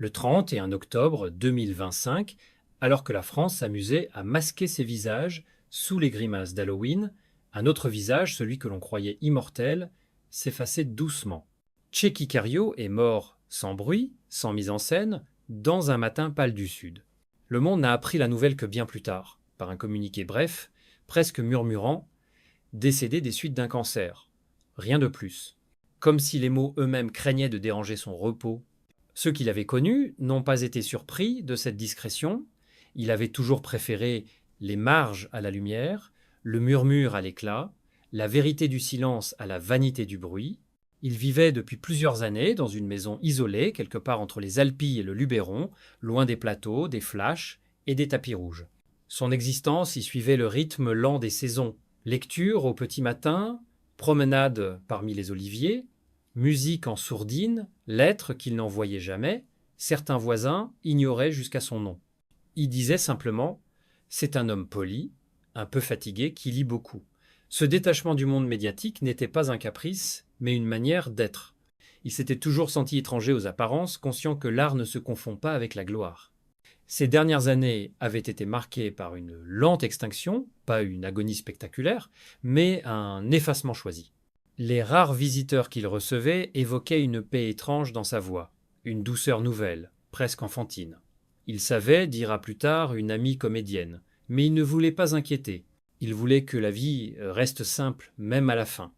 Le 31 octobre 2025, alors que la France s'amusait à masquer ses visages sous les grimaces d'Halloween, un autre visage, celui que l'on croyait immortel, s'effaçait doucement. Tchéky Karyo est mort sans bruit, sans mise en scène, dans un matin pâle du Sud. Le Monde n'a appris la nouvelle que bien plus tard, par un communiqué bref, presque murmurant, décédé des suites d'un cancer. Rien de plus. Comme si les mots eux-mêmes craignaient de déranger son repos. Ceux qui l'avaient connu n'ont pas été surpris de cette discrétion. Il avait toujours préféré les marges à la lumière, le murmure à l'éclat, la vérité du silence à la vanité du bruit. Il vivait depuis plusieurs années dans une maison isolée, quelque part entre les Alpilles et le Luberon, loin des plateaux, des flashs et des tapis rouges. Son existence y suivait le rythme lent des saisons. Lecture au petit matin, promenade parmi les oliviers, musique en sourdine, lettres qu'il n'envoyait jamais, certains voisins ignoraient jusqu'à son nom. Il disait simplement « C'est un homme poli, un peu fatigué, qui lit beaucoup ». Ce détachement du monde médiatique n'était pas un caprice, mais une manière d'être. Il s'était toujours senti étranger aux apparences, conscient que l'art ne se confond pas avec la gloire. Ces dernières années avaient été marquées par une lente extinction, pas une agonie spectaculaire, mais un effacement choisi. Les rares visiteurs qu'il recevait évoquaient une paix étrange dans sa voix, une douceur nouvelle, presque enfantine. Il savait, dira plus tard, une amie comédienne, mais il ne voulait pas inquiéter. Il voulait que la vie reste simple, même à la fin.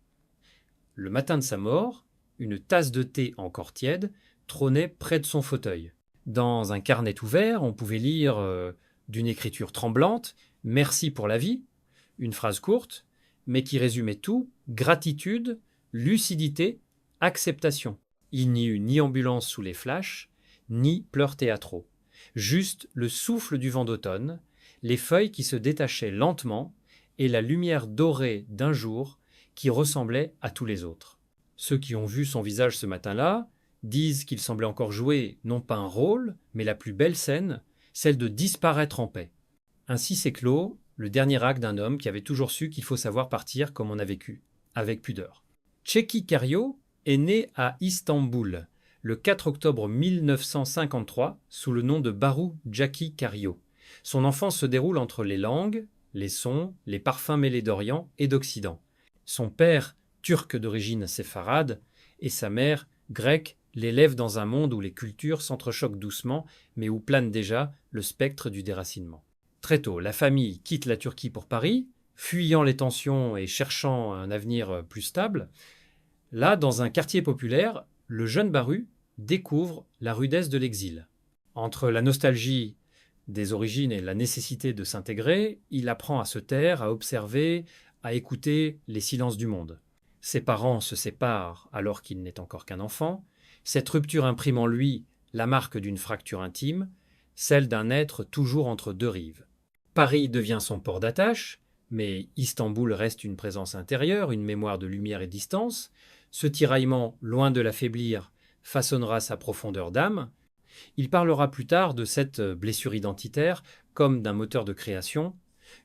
Le matin de sa mort, une tasse de thé encore tiède trônait près de son fauteuil. Dans un carnet ouvert, on pouvait lire d'une écriture tremblante « Merci pour la vie », une phrase courte, mais qui résumait tout, gratitude, lucidité, acceptation. Il n'y eut ni ambulance sous les flashs, ni pleurs théâtraux. Juste le souffle du vent d'automne, les feuilles qui se détachaient lentement et la lumière dorée d'un jour qui ressemblait à tous les autres. Ceux qui ont vu son visage ce matin-là disent qu'il semblait encore jouer non pas un rôle, mais la plus belle scène, celle de disparaître en paix. Ainsi s'éclot le dernier acte d'un homme qui avait toujours su qu'il faut savoir partir comme on a vécu, avec pudeur. Tchéky Karyo est né à Istanbul le 4 octobre 1953 sous le nom de Baru Tchéky Karyo. Son enfance se déroule entre les langues, les sons, les parfums mêlés d'Orient et d'Occident. Son père, turc d'origine séfarade, et sa mère, grecque, l'élèvent dans un monde où les cultures s'entrechoquent doucement, mais où plane déjà le spectre du déracinement. Très tôt, la famille quitte la Turquie pour Paris, fuyant les tensions et cherchant un avenir plus stable. Là, dans un quartier populaire, le jeune Baru découvre la rudesse de l'exil. Entre la nostalgie des origines et la nécessité de s'intégrer, il apprend à se taire, à observer, à écouter les silences du monde. Ses parents se séparent alors qu'il n'est encore qu'un enfant. Cette rupture imprime en lui la marque d'une fracture intime, celle d'un être toujours entre deux rives. Paris devient son port d'attache, mais Istanbul reste une présence intérieure, une mémoire de lumière et de distance. Ce tiraillement, loin de l'affaiblir, façonnera sa profondeur d'âme. Il parlera plus tard de cette blessure identitaire comme d'un moteur de création,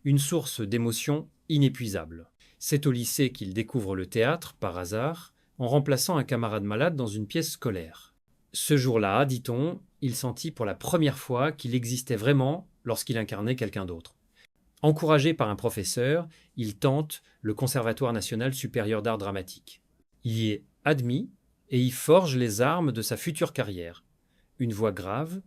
une source d'émotions inépuisable. C'est au lycée qu'il découvre le théâtre, par hasard, en remplaçant un camarade malade dans une pièce scolaire. Ce jour-là, dit-on, il sentit pour la première fois qu'il existait vraiment lorsqu'il incarnait quelqu'un d'autre. Encouragé par un professeur, il tente le Conservatoire national supérieur d'art dramatique. Il y est admis et y forge les armes de sa future carrière. Une voix grave,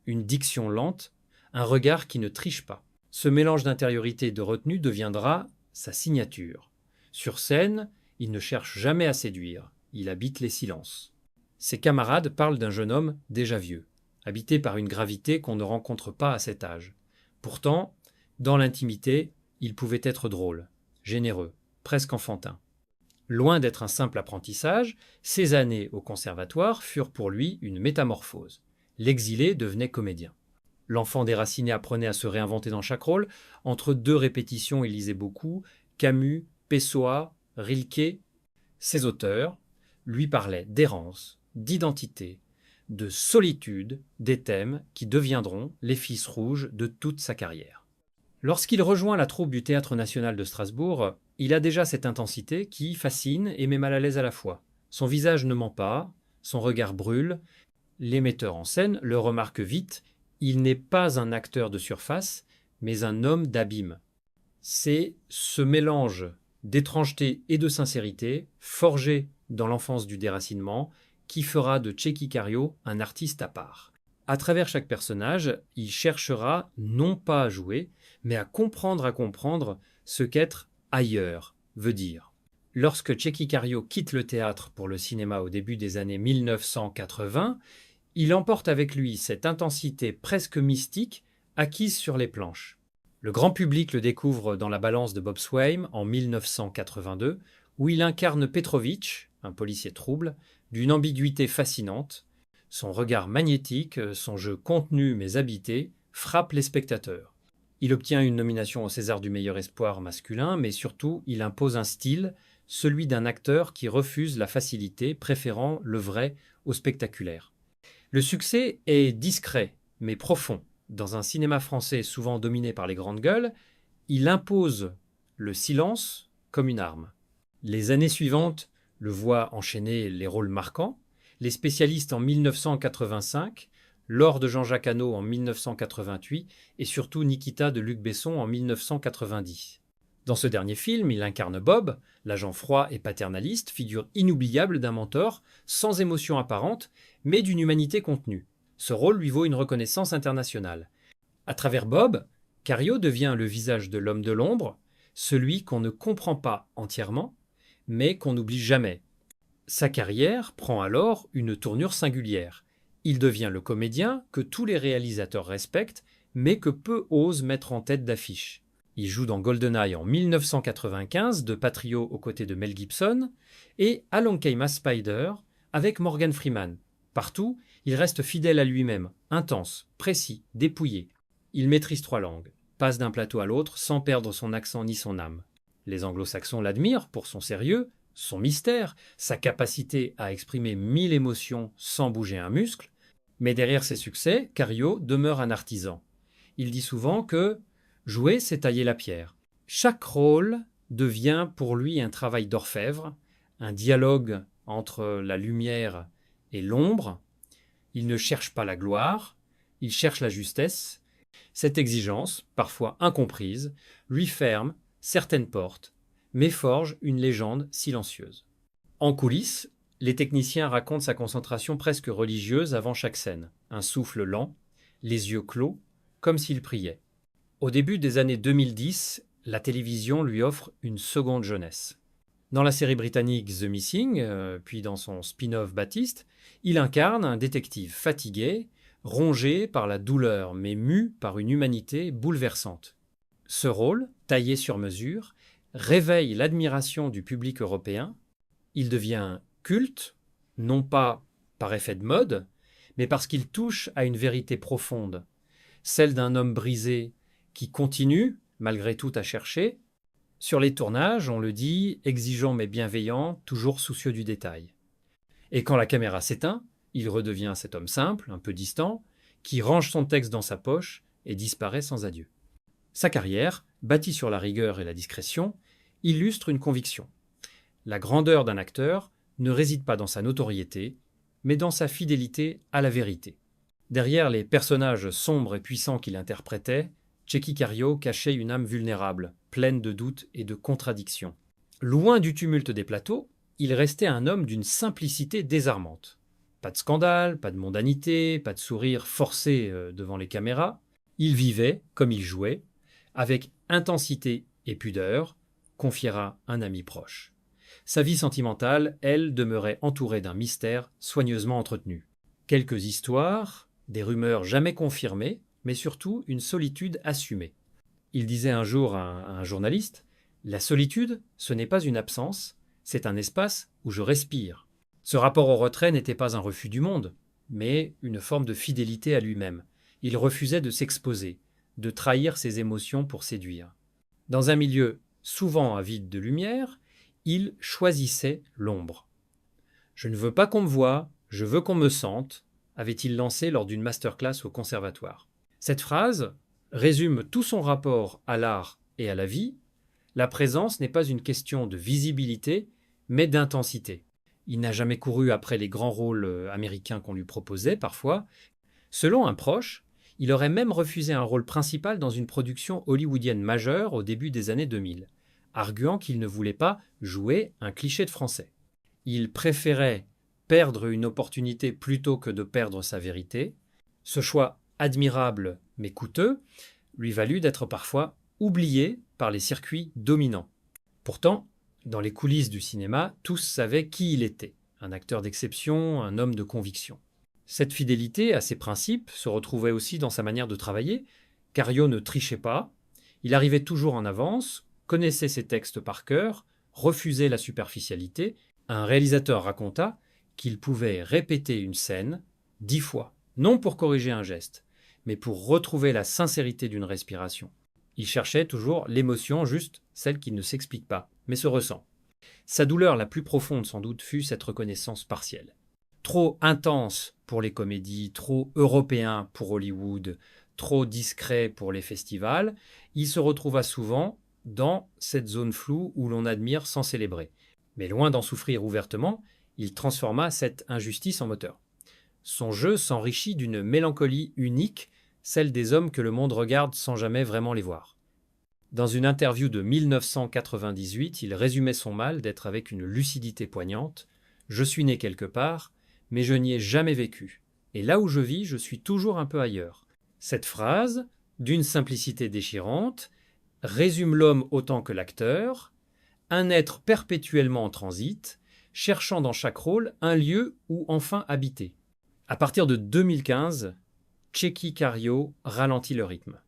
une diction lente, un regard qui ne triche pas. Ce mélange d'intériorité et de retenue deviendra sa signature. Sur scène, il ne cherche jamais à séduire, il habite les silences. Ses camarades parlent d'un jeune homme déjà vieux, habité par une gravité qu'on ne rencontre pas à cet âge. Pourtant, dans l'intimité, il pouvait être drôle, généreux, presque enfantin. Loin d'être un simple apprentissage, ces années au conservatoire furent pour lui une métamorphose. L'exilé devenait comédien. L'enfant déraciné apprenait à se réinventer dans chaque rôle. Entre deux répétitions, il lisait beaucoup. Camus, Pessoa, Rilke. Ces auteurs lui parlaient d'errance, d'identité, de solitude, des thèmes qui deviendront les fils rouges de toute sa carrière. Lorsqu'il rejoint la troupe du Théâtre national de Strasbourg, il a déjà cette intensité qui fascine et met mal à l'aise à la fois. Son visage ne ment pas, son regard brûle, Les metteurs en scène le remarquent vite, il n'est pas un acteur de surface, mais un homme d'abîme. C'est ce mélange d'étrangeté et de sincérité, forgé dans l'enfance du déracinement, qui fera de Tchéky Karyo un artiste à part. À travers chaque personnage, il cherchera non pas à jouer, mais à comprendre ce qu'être ailleurs veut dire. Lorsque Tchéky Karyo quitte le théâtre pour le cinéma au début des années 1980, il emporte avec lui cette intensité presque mystique acquise sur les planches. Le grand public le découvre dans La Balance de Bob Swaim en 1982, où il incarne Petrovitch, un policier trouble, d'une ambiguïté fascinante. Son regard magnétique, son jeu contenu mais habité, frappe les spectateurs. Il obtient une nomination au César du meilleur espoir masculin, mais surtout, il impose un style, celui d'un acteur qui refuse la facilité, préférant le vrai au spectaculaire. Le succès est discret, mais profond. Dans un cinéma français souvent dominé par les grandes gueules, il impose le silence comme une arme. Les années suivantes le voient enchaîner les rôles marquants. Les spécialistes en 1985, L'or de Jean-Jacques Hano en 1988 et surtout Nikita de Luc Besson en 1990. Dans ce dernier film, il incarne Bob, l'agent froid et paternaliste, figure inoubliable d'un mentor, sans émotion apparente, mais d'une humanité contenue. Ce rôle lui vaut une reconnaissance internationale. À travers Bob, Karyo devient le visage de l'homme de l'ombre, celui qu'on ne comprend pas entièrement, mais qu'on n'oublie jamais. Sa carrière prend alors une tournure singulière. Il devient le comédien que tous les réalisateurs respectent, mais que peu osent mettre en tête d'affiche. Il joue dans GoldenEye en 1995 de Patriot aux côtés de Mel Gibson et Along Came a Spider avec Morgan Freeman. Partout, il reste fidèle à lui-même, intense, précis, dépouillé. Il maîtrise 3 langues, passe d'un plateau à l'autre sans perdre son accent ni son âme. Les anglo-saxons l'admirent pour son sérieux, son mystère, sa capacité à exprimer 1000 émotions sans bouger un muscle. Mais derrière ses succès, Karyo demeure un artisan. Il dit souvent que jouer, c'est tailler la pierre. Chaque rôle devient pour lui un travail d'orfèvre, un dialogue entre la lumière et l'ombre. Il ne cherche pas la gloire, il cherche la justesse. Cette exigence, parfois incomprise, lui ferme certaines portes, mais forge une légende silencieuse. En coulisses, les techniciens racontent sa concentration presque religieuse avant chaque scène, un souffle lent, les yeux clos, comme s'il priait. Au début des années 2010, la télévision lui offre une seconde jeunesse. Dans la série britannique The Missing, puis dans son spin-off Baptiste, il incarne un détective fatigué, rongé par la douleur mais mu par une humanité bouleversante. Ce rôle, taillé sur mesure, réveille l'admiration du public européen. Il devient culte, non pas par effet de mode, mais parce qu'il touche à une vérité profonde, celle d'un homme brisé qui continue, malgré tout, à chercher. Sur les tournages, on le dit, exigeant mais bienveillant, toujours soucieux du détail. Et quand la caméra s'éteint, il redevient cet homme simple, un peu distant, qui range son texte dans sa poche et disparaît sans adieu. Sa carrière, bâtie sur la rigueur et la discrétion, illustre une conviction. La grandeur d'un acteur ne réside pas dans sa notoriété, mais dans sa fidélité à la vérité. Derrière les personnages sombres et puissants qu'il interprétait, Tchéky Karyo cachait une âme vulnérable, pleine de doutes et de contradictions. Loin du tumulte des plateaux, il restait un homme d'une simplicité désarmante. Pas de scandale, pas de mondanité, pas de sourire forcé devant les caméras. Il vivait comme il jouait, avec intensité et pudeur, confiera un ami proche. Sa vie sentimentale, elle, demeurait entourée d'un mystère soigneusement entretenu. Quelques histoires, des rumeurs jamais confirmées, mais surtout une solitude assumée. Il disait un jour à un journaliste « La solitude, ce n'est pas une absence, c'est un espace où je respire ». Ce rapport au retrait n'était pas un refus du monde, mais une forme de fidélité à lui-même. Il refusait de s'exposer, de trahir ses émotions pour séduire. Dans un milieu souvent avide de lumière, il choisissait l'ombre. « Je ne veux pas qu'on me voie, je veux qu'on me sente », avait-il lancé lors d'une masterclass au conservatoire. Cette phrase résume tout son rapport à l'art et à la vie. La présence n'est pas une question de visibilité, mais d'intensité. Il n'a jamais couru après les grands rôles américains qu'on lui proposait parfois. Selon un proche, il aurait même refusé un rôle principal dans une production hollywoodienne majeure au début des années 2000, arguant qu'il ne voulait pas jouer un cliché de français. Il préférait perdre une opportunité plutôt que de perdre sa vérité. Ce choix admirable mais coûteux lui valut d'être parfois oublié par les circuits dominants. Pourtant, dans les coulisses du cinéma, tous savaient qui il était, un acteur d'exception, un homme de conviction. Cette fidélité à ses principes se retrouvait aussi dans sa manière de travailler. Cario ne trichait pas, il arrivait toujours en avance, connaissait ses textes par cœur, refusait la superficialité. Un réalisateur raconta qu'il pouvait répéter une scène 10 fois, non pour corriger un geste, mais pour retrouver la sincérité d'une respiration. Il cherchait toujours l'émotion, juste celle qui ne s'explique pas, mais se ressent. Sa douleur la plus profonde sans doute fut cette reconnaissance partielle. Trop intense pour les comédies, trop européen pour Hollywood, trop discret pour les festivals, il se retrouva souvent dans cette zone floue où l'on admire sans célébrer. Mais loin d'en souffrir ouvertement, il transforma cette injustice en moteur. Son jeu s'enrichit d'une mélancolie unique, celle des hommes que le monde regarde sans jamais vraiment les voir. Dans une interview de 1998, il résumait son mal d'être avec une lucidité poignante. « Je suis né quelque part, mais je n'y ai jamais vécu. Et là où je vis, je suis toujours un peu ailleurs. » Cette phrase, d'une simplicité déchirante, résume l'homme autant que l'acteur, un être perpétuellement en transit, cherchant dans chaque rôle un lieu où enfin habiter. À partir de 2015, Tchéky Karyo ralentit le rythme.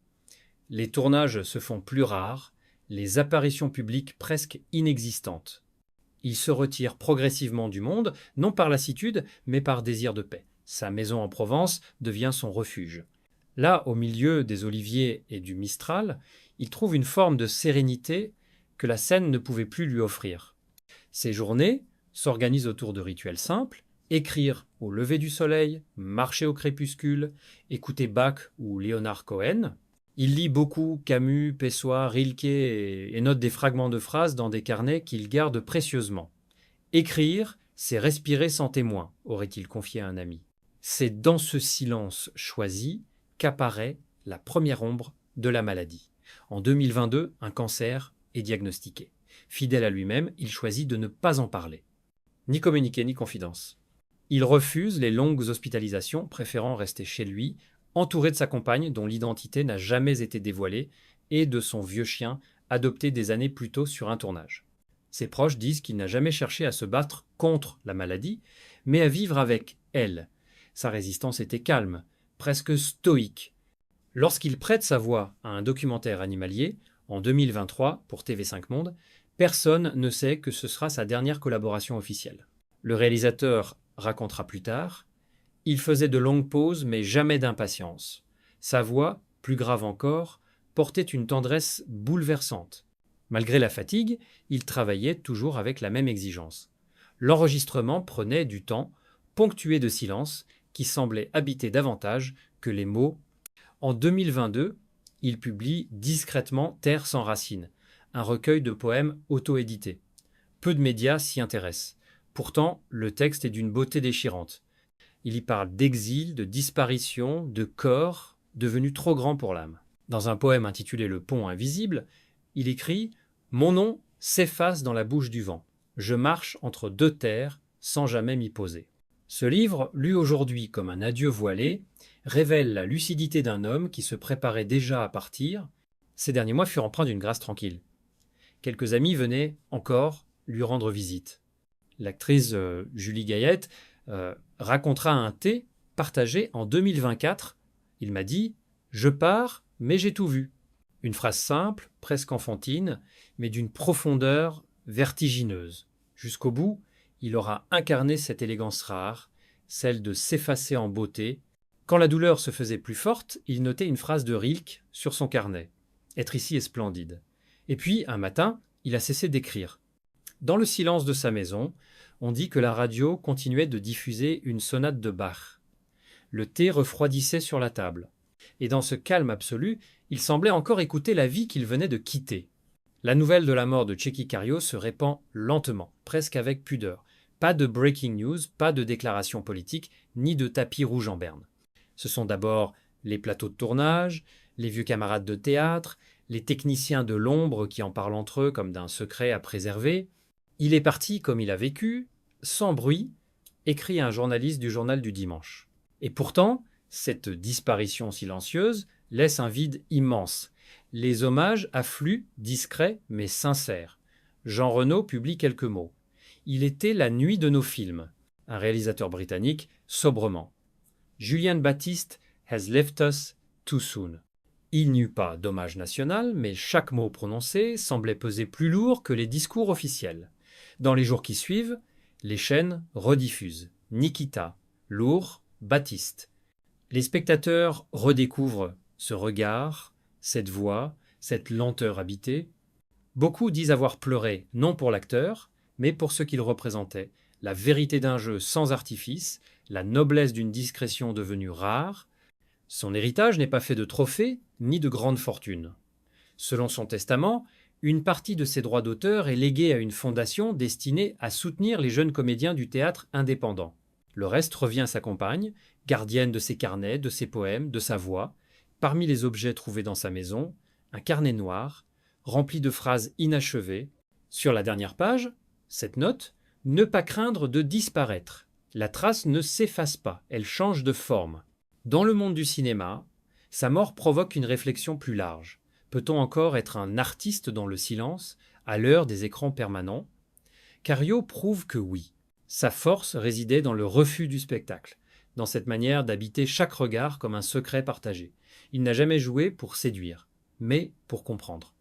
Les tournages se font plus rares, les apparitions publiques presque inexistantes. Il se retire progressivement du monde, non par lassitude, mais par désir de paix. Sa maison en Provence devient son refuge. Là, au milieu des oliviers et du Mistral, il trouve une forme de sérénité que la scène ne pouvait plus lui offrir. Ses journées s'organisent autour de rituels simples: écrire au lever du soleil, marcher au crépuscule, écouter Bach ou Leonard Cohen. Il lit beaucoup Camus, Pessoa, Rilke et note des fragments de phrases dans des carnets qu'il garde précieusement. Écrire, c'est respirer sans témoin, aurait-il confié à un ami. C'est dans ce silence choisi qu'apparaît la première ombre de la maladie. En 2022, un cancer est diagnostiqué. Fidèle à lui-même, il choisit de ne pas en parler. Ni communiquer, ni confidence. Il refuse les longues hospitalisations, préférant rester chez lui, entouré de sa compagne dont l'identité n'a jamais été dévoilée et de son vieux chien adopté des années plus tôt sur un tournage. Ses proches disent qu'il n'a jamais cherché à se battre contre la maladie, mais à vivre avec elle. Sa résistance était calme, presque stoïque. Lorsqu'il prête sa voix à un documentaire animalier, en 2023 pour TV5 Monde, personne ne sait que ce sera sa dernière collaboration officielle. Le réalisateur racontera plus tard: « Il faisait de longues pauses, mais jamais d'impatience. Sa voix, plus grave encore, portait une tendresse bouleversante. Malgré la fatigue, il travaillait toujours avec la même exigence. L'enregistrement prenait du temps, ponctué de silences, qui semblaient habiter davantage que les mots. » En 2022, il publie discrètement Terre sans racines, un recueil de poèmes auto-édité. Peu de médias s'y intéressent. Pourtant, le texte est d'une beauté déchirante. Il y parle d'exil, de disparition, de corps devenu trop grand pour l'âme. Dans un poème intitulé Le pont invisible, il écrit « Mon nom s'efface dans la bouche du vent. Je marche entre deux terres sans jamais m'y poser. » Ce livre, lu aujourd'hui comme un adieu voilé, révèle la lucidité d'un homme qui se préparait déjà à partir. Ces derniers mois furent empreints d'une grâce tranquille. Quelques amis venaient encore lui rendre visite. L'actrice Julie Gaillette racontera un thé partagé en 2024. Il m'a dit « Je pars, mais j'ai tout vu ». Une phrase simple, presque enfantine, mais d'une profondeur vertigineuse. Jusqu'au bout, il aura incarné cette élégance rare, celle de s'effacer en beauté. Quand la douleur se faisait plus forte, il notait une phrase de Rilke sur son carnet. « Être ici est splendide ». Et puis, un matin, il a cessé d'écrire. Dans le silence de sa maison, on dit que la radio continuait de diffuser une sonate de Bach. Le thé refroidissait sur la table. Et dans ce calme absolu, il semblait encore écouter la vie qu'il venait de quitter. La nouvelle de la mort de Tchéky Karyo se répand lentement, presque avec pudeur. Pas de breaking news, pas de déclaration politique, ni de tapis rouge en berne. Ce sont d'abord les plateaux de tournage, les vieux camarades de théâtre, les techniciens de l'ombre qui en parlent entre eux comme d'un secret à préserver. Il est parti comme il a vécu, sans bruit, écrit un journaliste du journal du dimanche. Et pourtant, cette disparition silencieuse laisse un vide immense. Les hommages affluent, discrets mais sincères. Jean Reno publie quelques mots. Il était la nuit de nos films. Un réalisateur britannique, sobrement. Julian Baptiste has left us too soon. Il n'y eut pas d'hommage national, mais chaque mot prononcé semblait peser plus lourd que les discours officiels. Dans les jours qui suivent, les chaînes rediffusent. Nikita, lourd, Baptiste. Les spectateurs redécouvrent ce regard, cette voix, cette lenteur habitée. Beaucoup disent avoir pleuré, non pour l'acteur, mais pour ce qu'il représentait, la vérité d'un jeu sans artifice, la noblesse d'une discrétion devenue rare. Son héritage n'est pas fait de trophées ni de grandes fortunes. Selon son testament, une partie de ses droits d'auteur est léguée à une fondation destinée à soutenir les jeunes comédiens du théâtre indépendant. Le reste revient à sa compagne, gardienne de ses carnets, de ses poèmes, de sa voix. Parmi les objets trouvés dans sa maison, un carnet noir, rempli de phrases inachevées. Sur la dernière page, cette note, « Ne pas craindre de disparaître ». La trace ne s'efface pas, elle change de forme. Dans le monde du cinéma, sa mort provoque une réflexion plus large. Peut-on encore être un artiste dans le silence, à l'heure des écrans permanents? Cario prouve que oui. Sa force résidait dans le refus du spectacle, dans cette manière d'habiter chaque regard comme un secret partagé. Il n'a jamais joué pour séduire, mais pour comprendre.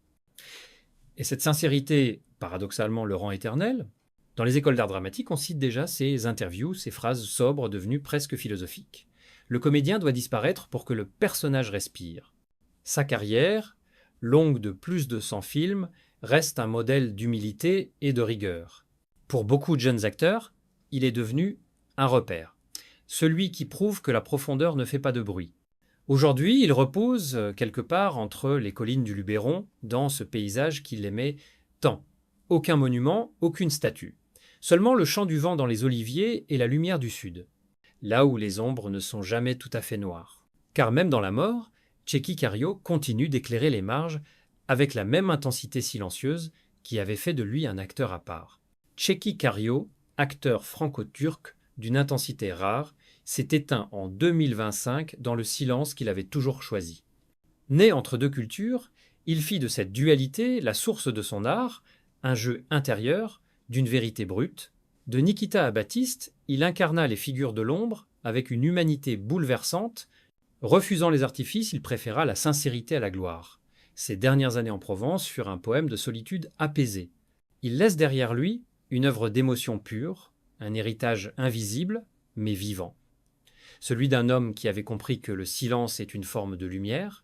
Et cette sincérité, paradoxalement, le rend éternel. Dans les écoles d'art dramatique, on cite déjà ces interviews, ces phrases sobres devenues presque philosophiques. Le comédien doit disparaître pour que le personnage respire. Sa carrière, longue de plus de 100 films, reste un modèle d'humilité et de rigueur. Pour beaucoup de jeunes acteurs, il est devenu un repère. Celui qui prouve que la profondeur ne fait pas de bruit. Aujourd'hui, il repose quelque part entre les collines du Luberon, dans ce paysage qu'il aimait tant. Aucun monument, aucune statue. Seulement le chant du vent dans les oliviers et la lumière du sud. Là où les ombres ne sont jamais tout à fait noires. Car même dans la mort, Tchéky Karyo continue d'éclairer les marges avec la même intensité silencieuse qui avait fait de lui un acteur à part. Tchéky Karyo, acteur franco-turc d'une intensité rare, s'est éteint en 2025 dans le silence qu'il avait toujours choisi. Né entre deux cultures, il fit de cette dualité la source de son art, un jeu intérieur, d'une vérité brute. De Nikita à Baptiste, il incarna les figures de l'ombre avec une humanité bouleversante. Refusant les artifices, il préféra la sincérité à la gloire. Ses dernières années en Provence furent un poème de solitude apaisée. Il laisse derrière lui une œuvre d'émotion pure, un héritage invisible, mais vivant. Celui d'un homme qui avait compris que le silence est une forme de lumière,